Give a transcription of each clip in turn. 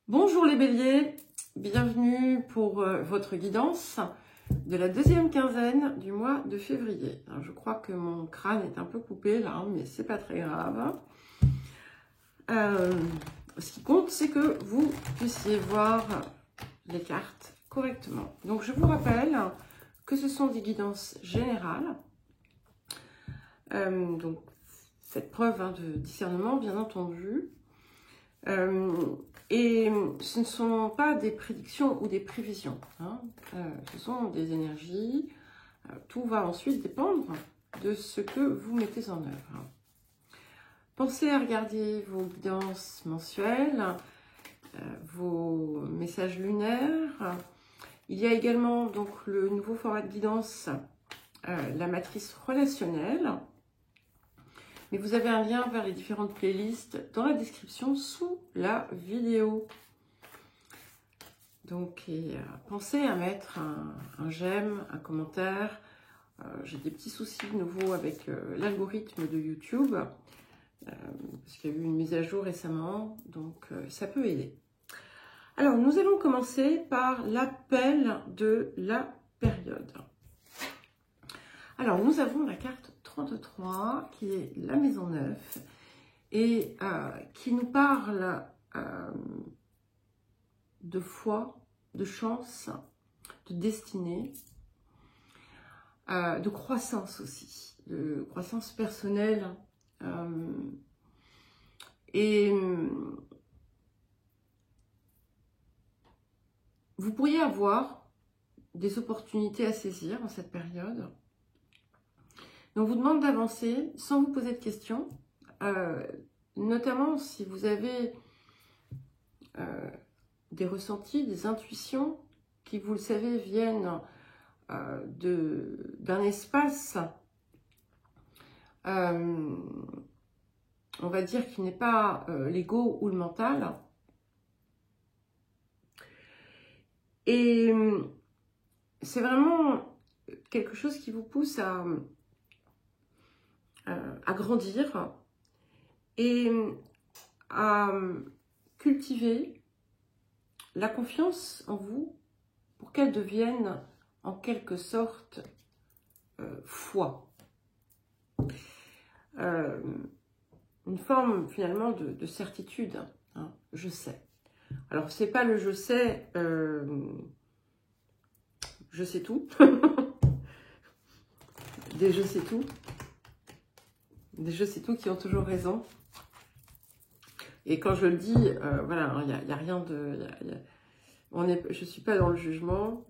Bonjour les béliers, bienvenue pour votre guidance de la deuxième quinzaine du mois de février. Alors, je crois que mon crâne est un peu coupé là, mais c'est pas très grave. Ce qui compte, c'est que vous puissiez voir les cartes correctement. Donc je vous rappelle que ce sont des guidances générales. Donc faites preuve de discernement, bien entendu. Et ce ne sont pas des prédictions ou des prévisions, ce sont des énergies. Tout va ensuite dépendre de ce que vous mettez en œuvre. Pensez à regarder vos guidances mensuelles, vos messages lunaires. Il y a également donc le nouveau format de guidance, la matrice relationnelle. Mais vous avez un lien vers les différentes playlists dans la description sous la vidéo. Donc, pensez à mettre un j'aime, un commentaire. J'ai des petits soucis de nouveau avec l'algorithme de YouTube, parce qu'il y a eu une mise à jour récemment, donc ça peut aider. Alors, nous allons commencer par l'appel de la période. Alors, nous avons la carte 33, qui est la maison 9, et qui nous parle de foi, de chance, de destinée, de croissance aussi, de croissance personnelle. Et vous pourriez avoir des opportunités à saisir en cette période. Donc, on vous demande d'avancer sans vous poser de questions, notamment si vous avez des ressentis, des intuitions qui, vous le savez, viennent d'un espace, on va dire, qui n'est pas l'ego ou le mental. Et c'est vraiment quelque chose qui vous pousse à grandir et à cultiver la confiance en vous pour qu'elle devienne en quelque sorte foi. Une forme finalement de certitude, je sais. Alors c'est pas le je sais tout, des je sais tout. Des je sais tout qui ont toujours raison. Et quand je le dis, voilà, il n'y a rien de... je ne suis pas dans le jugement.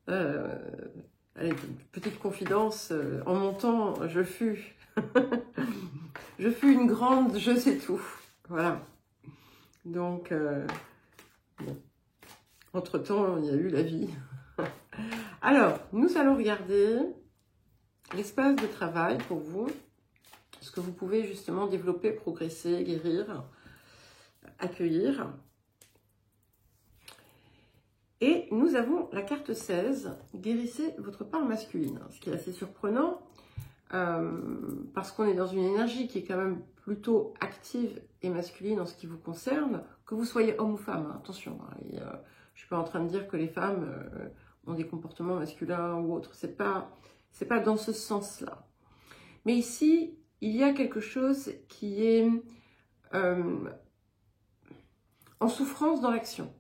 Allez, petite confidence, en mon temps, je fus une grande je sais tout. Voilà. Donc, bon. Entre-temps, il y a eu la vie. Alors, nous allons regarder l'espace de travail pour vous. Ce que vous pouvez justement développer, progresser, guérir, accueillir. Et nous avons la carte 16, guérissez votre part masculine. Ce qui est assez surprenant, parce qu'on est dans une énergie qui est quand même plutôt active et masculine en ce qui vous concerne, que vous soyez homme ou femme, attention. Et, je ne suis pas en train de dire que les femmes ont des comportements masculins ou autres, c'est pas dans ce sens-là. Mais ici, il y a quelque chose qui est en souffrance dans l'action.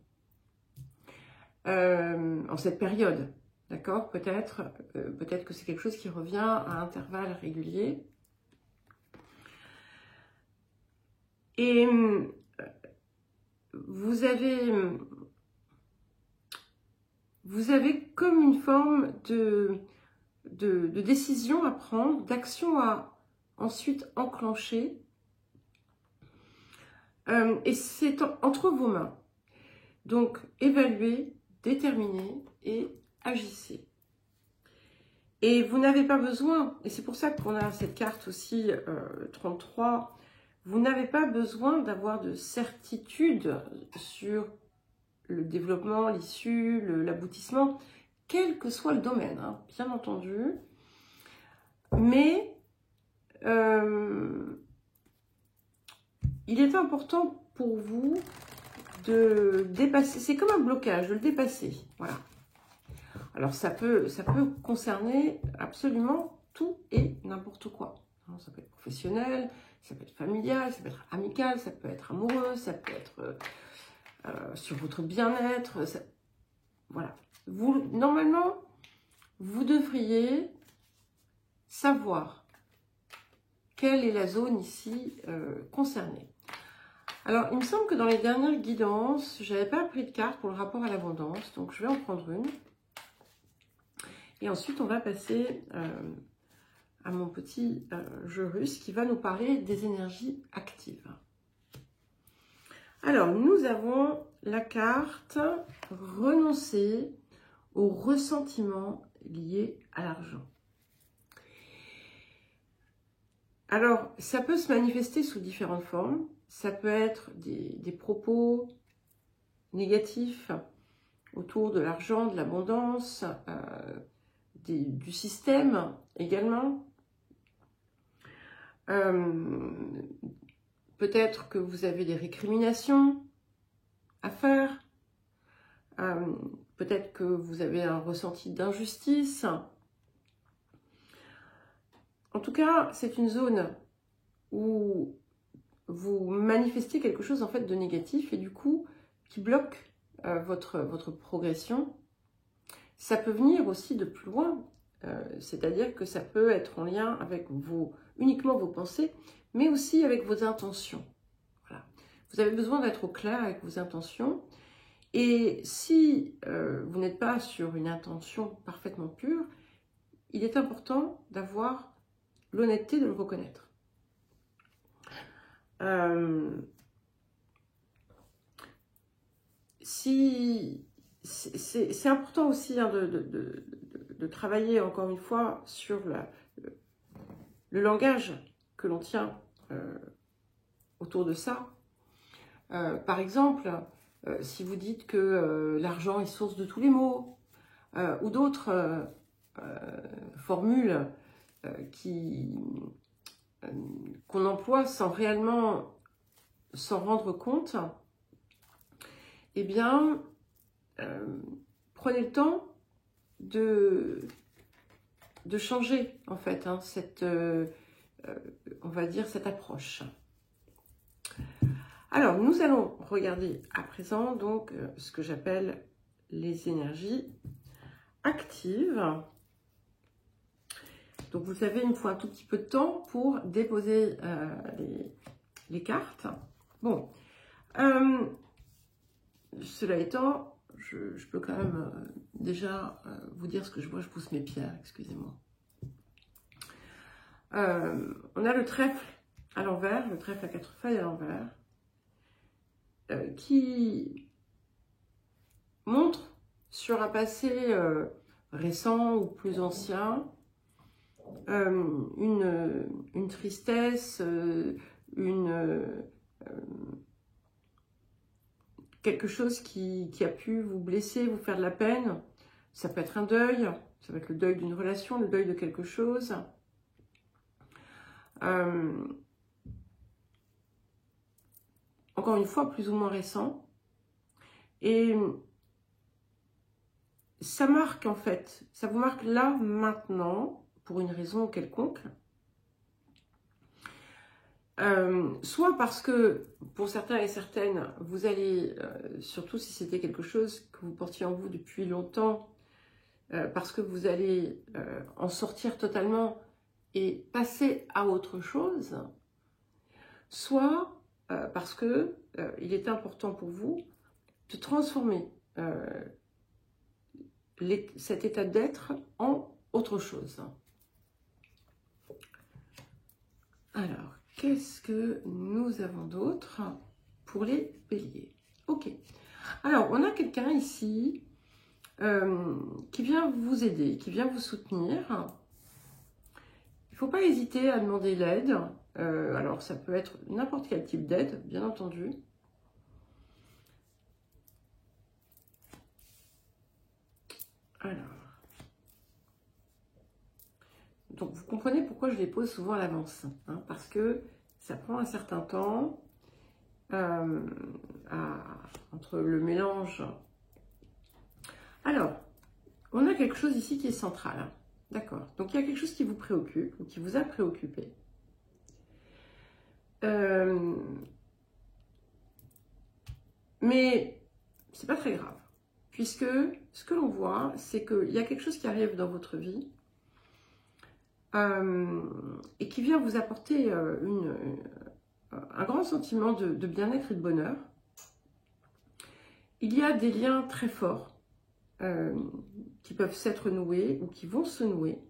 En cette période, d'accord? Peut-être que c'est quelque chose qui revient à intervalles réguliers. Et vous avez comme une forme de décision à prendre, d'action à ensuite enclencher, et c'est entre vos mains. Donc, évaluez, déterminez et agissez. Et vous n'avez pas besoin, et c'est pour ça qu'on a cette carte aussi, 33, vous n'avez pas besoin d'avoir de certitude sur le développement, l'issue, l'aboutissement, quel que soit le domaine, bien entendu. Mais il est important pour vous de dépasser, c'est comme un blocage, de le dépasser, voilà. Alors ça peut concerner absolument tout et n'importe quoi. Ça peut être professionnel, ça peut être familial, ça peut être amical, ça peut être amoureux, ça peut être sur votre bien-être. Voilà. Normalement, vous devriez savoir quelle est la zone ici concernée. Alors, il me semble que dans les dernières guidances, je n'avais pas pris de carte pour le rapport à l'abondance, donc je vais en prendre une. Et ensuite, on va passer à mon petit jeu russe qui va nous parler des énergies actives. Alors, nous avons la carte « Renoncer aux ressentiments liés à l'argent ». Alors, ça peut se manifester sous différentes formes. Ça peut être des propos négatifs autour de l'argent, de l'abondance, du système également. Peut-être que vous avez des récriminations à faire. Peut-être que vous avez un ressenti d'injustice. En tout cas, c'est une zone où vous manifestez quelque chose en fait de négatif et du coup qui bloque votre progression. Ça peut venir aussi de plus loin, c'est-à-dire que ça peut être en lien avec uniquement vos pensées, mais aussi avec vos intentions. Voilà. Vous avez besoin d'être au clair avec vos intentions. Et si vous n'êtes pas sur une intention parfaitement pure, il est important d'avoir l'honnêteté de le reconnaître. C'est important aussi hein, de travailler encore une fois sur le langage que l'on tient autour de ça. Par exemple, si vous dites que l'argent est source de tous les maux, ou d'autres formules qu'on emploie sans réellement s'en rendre compte, eh bien, prenez le temps de changer, en fait, hein, on va dire, cette approche. Alors, nous allons regarder à présent, donc, ce que j'appelle les énergies actives. Donc, vous savez, il me faut un tout petit peu de temps pour déposer les cartes. Bon, cela étant, je peux quand même déjà vous dire ce que je vois. Je pousse mes pierres, excusez-moi. On a le trèfle à l'envers, le trèfle à 4 feuilles à l'envers, qui montre sur un passé récent ou plus ancien une tristesse, quelque chose qui a pu vous blesser, vous faire de la peine. Ça peut être un deuil, ça peut être le deuil d'une relation, le deuil de quelque chose. Encore une fois, plus ou moins récent. Et ça marque en fait, ça vous marque là, maintenant, pour une raison quelconque. Soit parce que, pour certains et certaines, vous allez, surtout si c'était quelque chose que vous portiez en vous depuis longtemps, parce que vous allez en sortir totalement et passer à autre chose, soit parce que il est important pour vous de transformer cet état d'être en autre chose. Alors, qu'est-ce que nous avons d'autre pour les béliers? Ok. Alors, on a quelqu'un ici qui vient vous aider, qui vient vous soutenir. Il ne faut pas hésiter à demander l'aide. Alors, ça peut être n'importe quel type d'aide, bien entendu. Alors. Donc, vous comprenez pourquoi je les pose souvent à l'avance. Hein, parce que ça prend un certain temps, en être le mélange. Alors, on a quelque chose ici qui est central. Hein. D'accord. Donc, il y a quelque chose qui vous préoccupe ou qui vous a préoccupé. Mais c'est pas très grave. Puisque ce que l'on voit, c'est qu'il y a quelque chose qui arrive dans votre vie et qui vient vous apporter un grand sentiment de bien-être et de bonheur. Il y a des liens très forts qui peuvent s'être noués ou qui vont se nouer.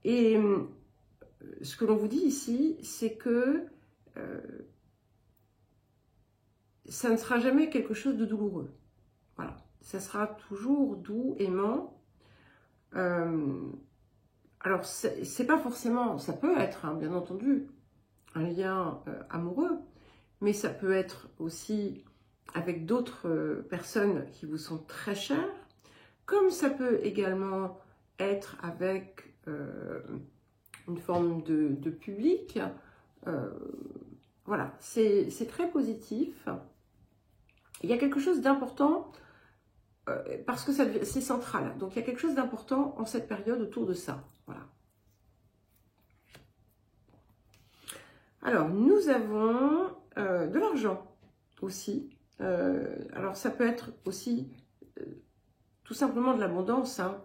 Et ce que l'on vous dit ici, c'est que ça ne sera jamais quelque chose de douloureux. Voilà, ça sera toujours doux, aimant. Alors, c'est pas forcément, ça peut être, hein, bien entendu, un lien amoureux, mais ça peut être aussi avec d'autres personnes qui vous sont très chères, comme ça peut également être avec une forme de public. Voilà, c'est très positif. Il y a quelque chose d'important parce que c'est central. Donc, il y a quelque chose d'important en cette période autour de ça. Voilà. Alors, nous avons de l'argent aussi. Alors, ça peut être aussi tout simplement de l'abondance, hein,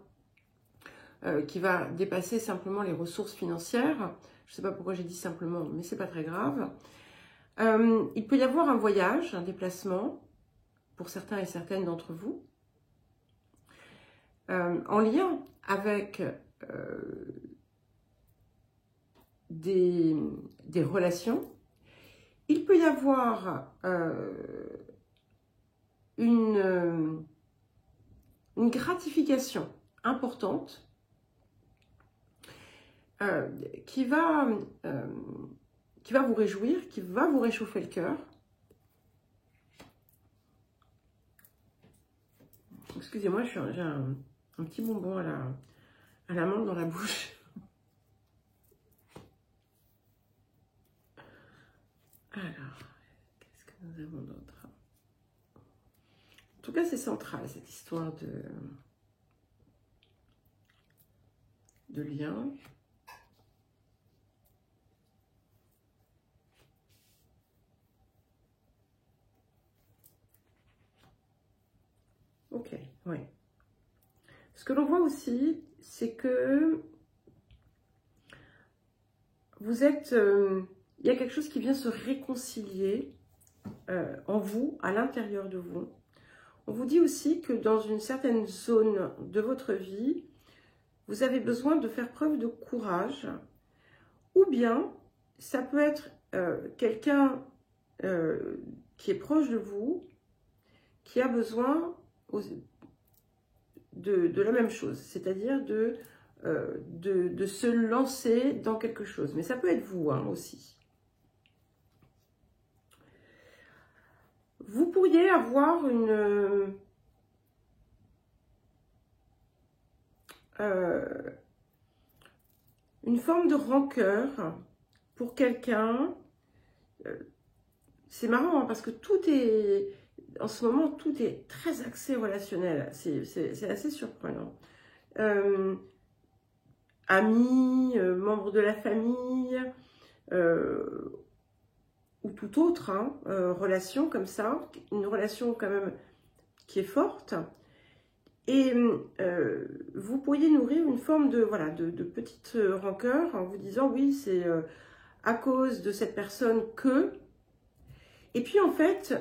qui va dépasser simplement les ressources financières. Je ne sais pas pourquoi j'ai dit simplement, mais c'est pas très grave. Il peut y avoir un voyage, un déplacement, pour certains et certaines d'entre vous, en lien avec des relations. Il peut y avoir une gratification importante qui va vous réjouir, qui va vous réchauffer le cœur. Excusez-moi, j'ai un petit bonbon à la menthe dans la bouche. Alors, qu'est-ce que nous avons d'autre? En tout cas, c'est central, cette histoire de lien. Ok, oui. Ce que l'on voit aussi, c'est que vous êtes... il y a quelque chose qui vient se réconcilier en vous, à l'intérieur de vous. On vous dit aussi que dans une certaine zone de votre vie, vous avez besoin de faire preuve de courage. Ou bien, ça peut être quelqu'un qui est proche de vous, qui a besoin de la même chose, c'est-à-dire de se lancer dans quelque chose. Mais ça peut être vous hein, aussi. Vous pourriez avoir une forme de rancœur pour quelqu'un. C'est marrant hein, parce que tout est... En ce moment, tout est très axé relationnel. C'est assez surprenant. Amis, membres de la famille, ou tout autre hein, relation comme ça. Une relation quand même qui est forte. Et vous pourriez nourrir une forme de petite rancœur en vous disant oui, c'est à cause de cette personne que... Et puis en fait,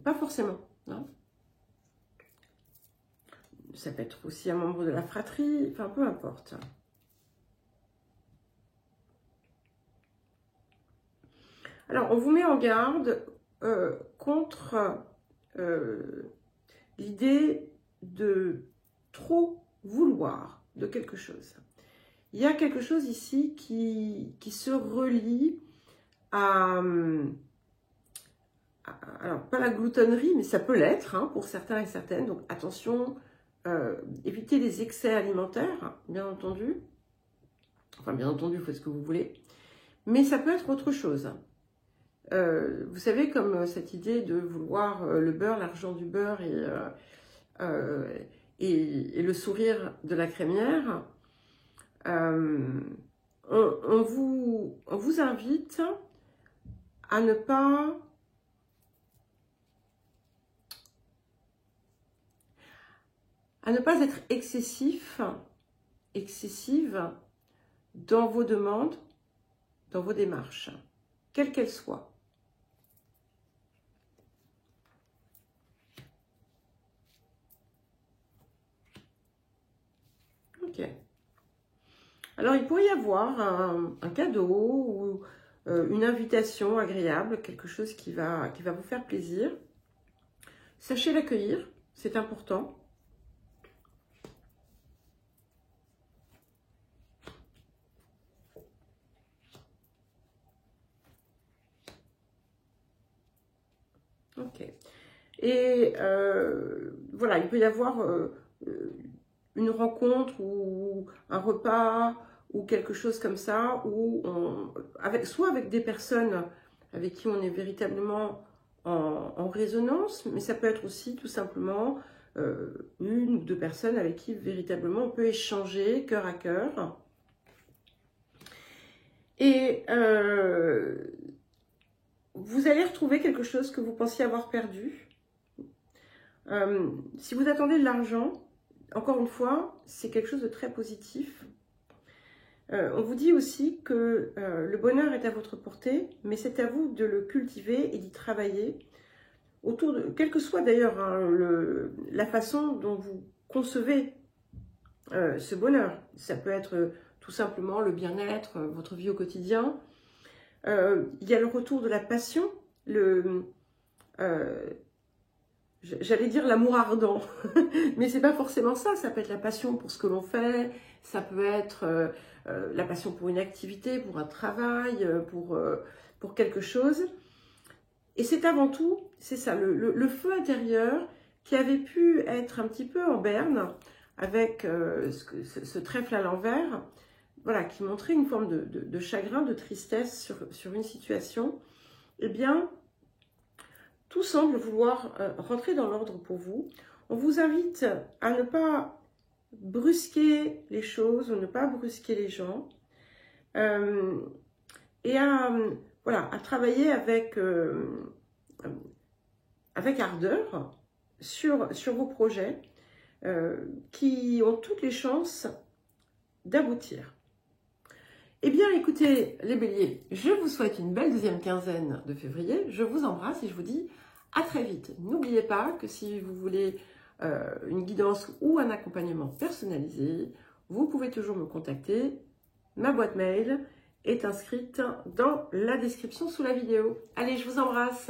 pas forcément. Non, ça peut être aussi un membre de la fratrie, enfin peu importe. Alors on vous met en garde contre l'idée de trop vouloir de quelque chose. Il y a quelque chose ici qui se relie à... Alors, pas la gloutonnerie, mais ça peut l'être hein, pour certains et certaines. Donc, attention, évitez les excès alimentaires, bien entendu. Enfin, bien entendu, faites ce que vous voulez. Mais ça peut être autre chose. vous savez, comme cette idée de vouloir le beurre, l'argent du beurre et le sourire de la crémière, on vous invite à ne pas être excessive dans vos demandes, dans vos démarches, quelles qu'elles soient. Ok. Alors, il pourrait y avoir un cadeau ou une invitation agréable, quelque chose qui va vous faire plaisir. Sachez l'accueillir, c'est important. Ok. Et voilà, il peut y avoir une rencontre ou un repas ou quelque chose comme ça, où soit avec des personnes avec qui on est véritablement en résonance, mais ça peut être aussi tout simplement une ou deux personnes avec qui véritablement on peut échanger cœur à cœur. Et vous allez retrouver quelque chose que vous pensiez avoir perdu. Si vous attendez de l'argent, encore une fois, c'est quelque chose de très positif. On vous dit aussi que le bonheur est à votre portée, mais c'est à vous de le cultiver et d'y travailler autour de, quelle que soit d'ailleurs la façon dont vous concevez ce bonheur. Ça peut être tout simplement le bien-être, votre vie au quotidien. Il y a le retour de la passion, j'allais dire l'amour ardent, mais c'est pas forcément ça. Ça peut être la passion pour ce que l'on fait, ça peut être la passion pour une activité, pour un travail, pour quelque chose. Et c'est avant tout, c'est ça, le feu intérieur qui avait pu être un petit peu en berne avec ce trèfle à l'envers, voilà, qui montrait une forme de chagrin, de tristesse sur une situation. Eh bien, tout semble vouloir rentrer dans l'ordre pour vous. On vous invite à ne pas brusquer les choses, ne pas brusquer les gens, et à travailler avec ardeur sur vos projets qui ont toutes les chances d'aboutir. Eh bien, écoutez, les béliers, je vous souhaite une belle deuxième quinzaine de février. Je vous embrasse et je vous dis à très vite. N'oubliez pas que si vous voulez une guidance ou un accompagnement personnalisé, vous pouvez toujours me contacter. Ma boîte mail est inscrite dans la description sous la vidéo. Allez, je vous embrasse.